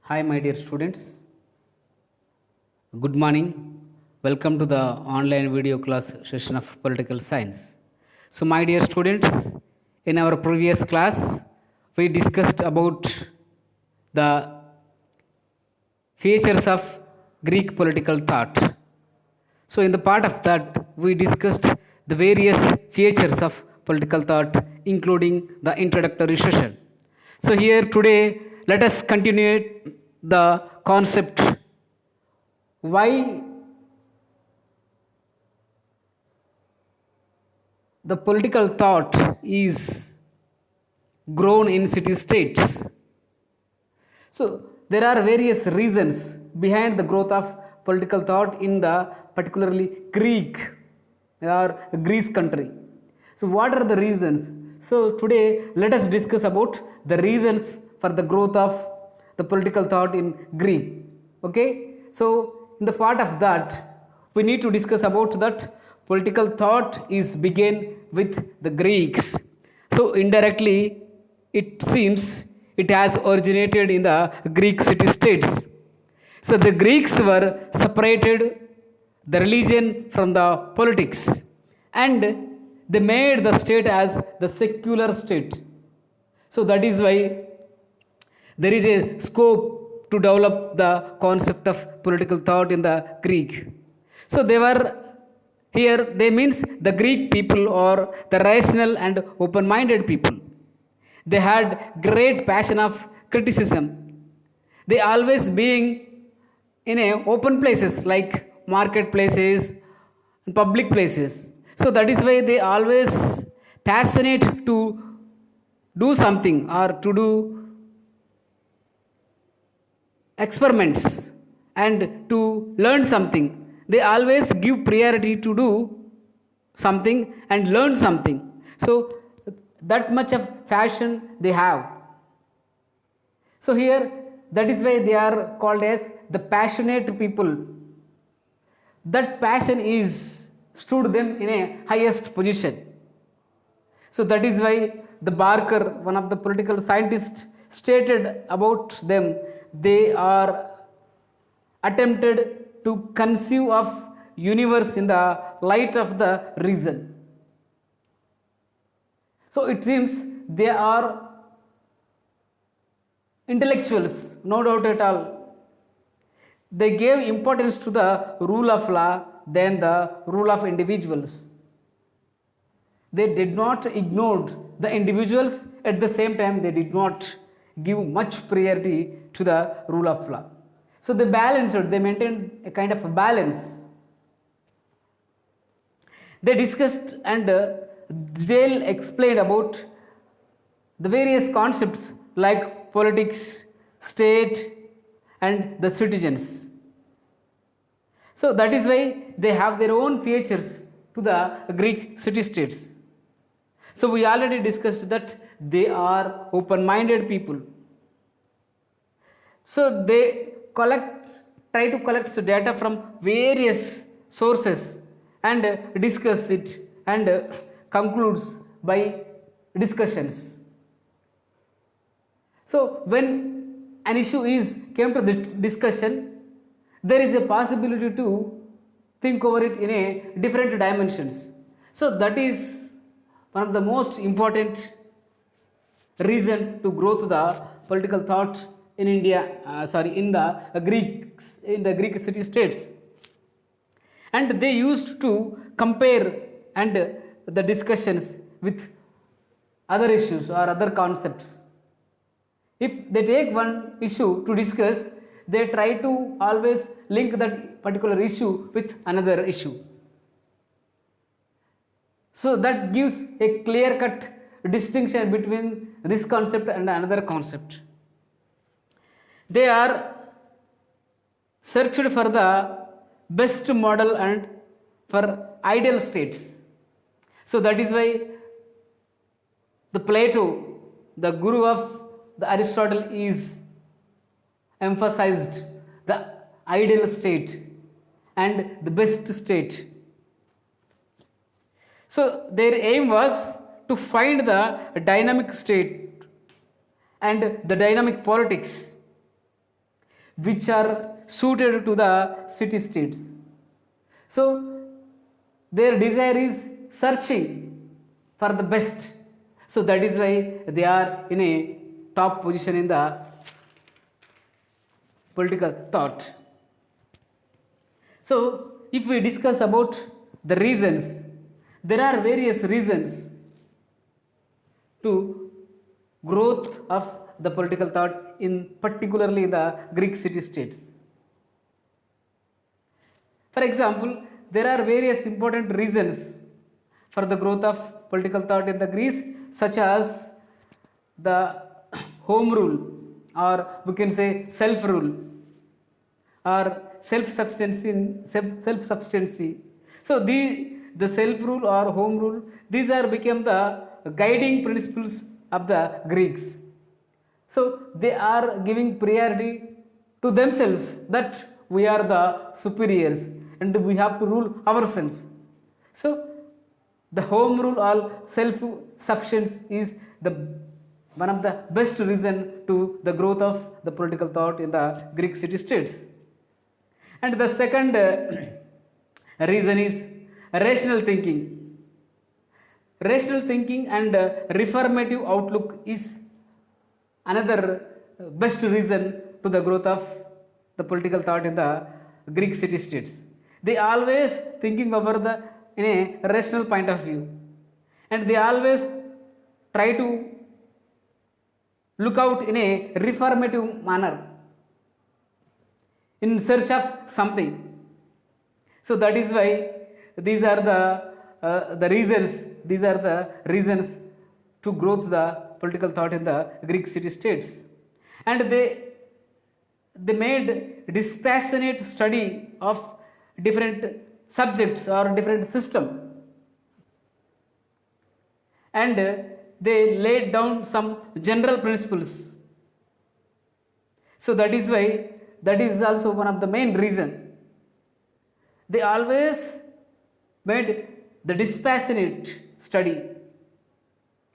Hi, my dear students. Good morning. Welcome to the online video class session of political science. So, my dear students, in our previous class, we discussed about the features of Greek political thought. So, in the part of that, we discussed the various features of political thought, including the introductory session. So, here today, let us continue the concept why the political thought is grown in city states. So, there are various reasons behind the growth of political thought in the particularly Greek or Greece country. So, what are the reasons? So, today let us discuss about the reasons for the growth of the political thought in Greek. Okay? So, in the part of that, we need to discuss about that political thought is began with the Greeks. So, indirectly, it seems it has originated in the Greek city states. So the Greeks were separated the religion from the politics and they made the state as the secular state. So that is why there is a scope to develop the concept of political thought in the Greek. So they were here, they means the Greek people or the rational and open minded people. They had great passion of criticism. They always being in a open places like marketplaces and public places. So that is why they always passionate to do something or to do experiments and to learn something. They always give priority to do something and learn something. So that much of passion they have. So here that is why they are called as the passionate people. That passion is stood them in a highest position. So that is why the Barker, one of the political scientists, stated about them, they are attempted to conceive of universe in the light of the reason. So it seems they are intellectuals, no doubt at all. They gave importance to the rule of law than the rule of individuals. They did not ignore the individuals, at the same time they did not give much priority to the rule of law. So they balanced, they maintained a kind of a balance. They discussed and detail explained about the various concepts like politics, state and the citizens. So that is why they have their own features to the Greek city-states. So we already discussed that they are open-minded people. So they try to collect data from various sources and discuss it and concludes by discussions. So when an issue is came to the discussion, there is a possibility to think over it in a different dimensions. So that is one of the most important reason to grow to the political thought in India, in the Greek city states. And they used to compare and the discussions with other issues or other concepts. If they take one issue to discuss, they try to always link that particular issue with another issue. So that gives a clear cut distinction between this concept and another concept. They are searched for the best model and for ideal states. So that is why the Plato, the guru of the Aristotle, is emphasized the ideal state and the best state. So their aim was to find the dynamic state and the dynamic politics which are suited to the city states. So their desire is searching for the best. So that is why they are in a top position in the political thought. So if we discuss about the reasons, there are various reasons to growth of the political thought in particularly the Greek city states. For example, there are various important reasons for the growth of political thought in the Greece, such as the home rule, or we can say self rule, or self-sufficiency. So the self rule or home rule, these are become the guiding principles of the Greeks. So they are giving priority to themselves, that we are the superiors and we have to rule ourselves. So the home rule or self sufficiency is the one of the best reason to the growth of the political thought in the Greek city states. And the second reason is rational thinking. Rational thinking and reformative outlook is another best reason to the growth of the political thought in the Greek city states. They always thinking over the in a rational point of view, and they always try to look out in a reformative manner in search of something. So that is why these are the reasons. These are the reasons to growth the political thought in the Greek city states, and they made dispassionate study of different subjects or different system, and they laid down some general principles. So that is why that is also one of the main reason. They always made the dispassionate study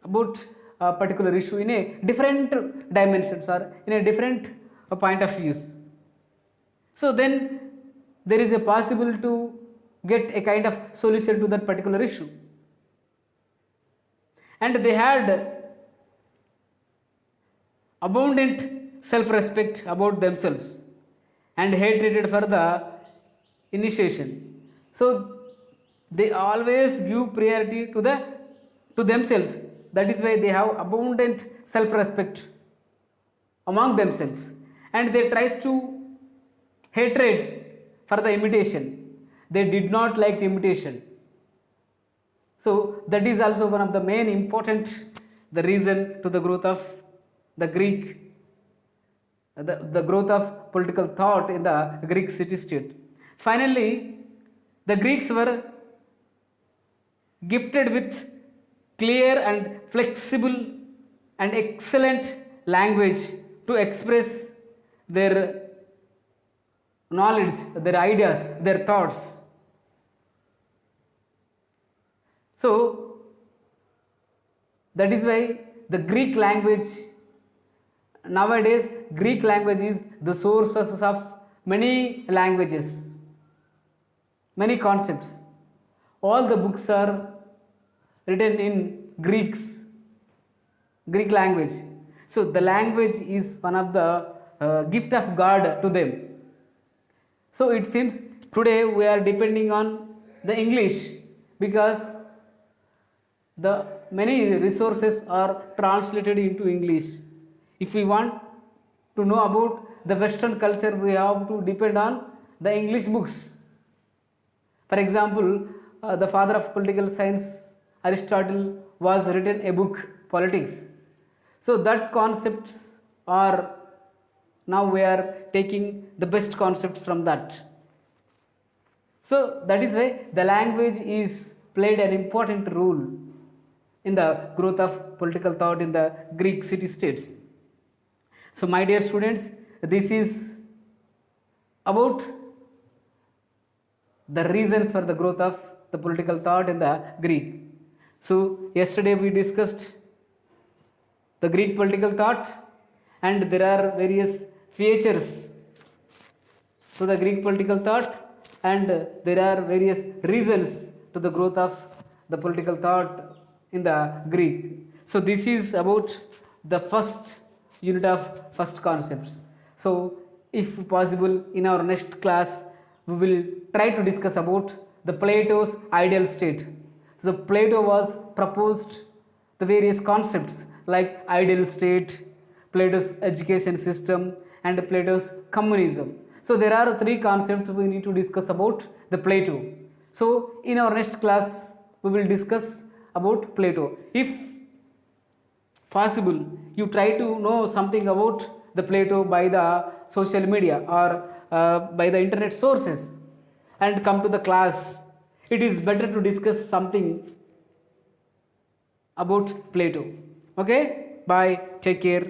about a particular issue in a different dimensions or in a different point of views. So then there is a possible to get a kind of solution to that particular issue. And they had abundant self-respect about themselves and hatred for the initiation. So they always give priority to themselves. That is why they have abundant self-respect among themselves, and they tries to hatred for the imitation. They did not like imitation. So that is also one of the main important the reason to the growth of the the growth of political thought in the Greek city state. Finally, the Greeks were gifted with clear and flexible and excellent language to express their knowledge, their ideas, their thoughts. So that is why the Greek language, nowadays Greek language is the sources of many languages, many concepts. All the books are written in Greek language. So the language is one of the gift of God to them. So it seems today we are depending on the English because the many resources are translated into English. If we want to know about the Western culture, we have to depend on the English books. For example, the father of political science, Aristotle, was written a book, Politics. So that concepts are, now we are taking the best concepts from that. So that is why the language is played an important role in the growth of political thought in the Greek city states. So my dear students, this is about the reasons for the growth of the political thought in the Greek. So yesterday we discussed the Greek political thought, and there are various features to the Greek political thought, and there are various reasons to the growth of the political thought in the Greek. So this is about the first unit of first concepts. So if possible, in our next class we will try to discuss about the Plato's ideal state. So Plato was proposed the various concepts like ideal state, Plato's education system, and Plato's communism. So there are three concepts we need to discuss about the Plato. So in our next class we will discuss about Plato. If possible, you try to know something about the Plato by the social media or by the internet sources and come to the class. It is better to discuss something about Plato. Okay, bye, take care.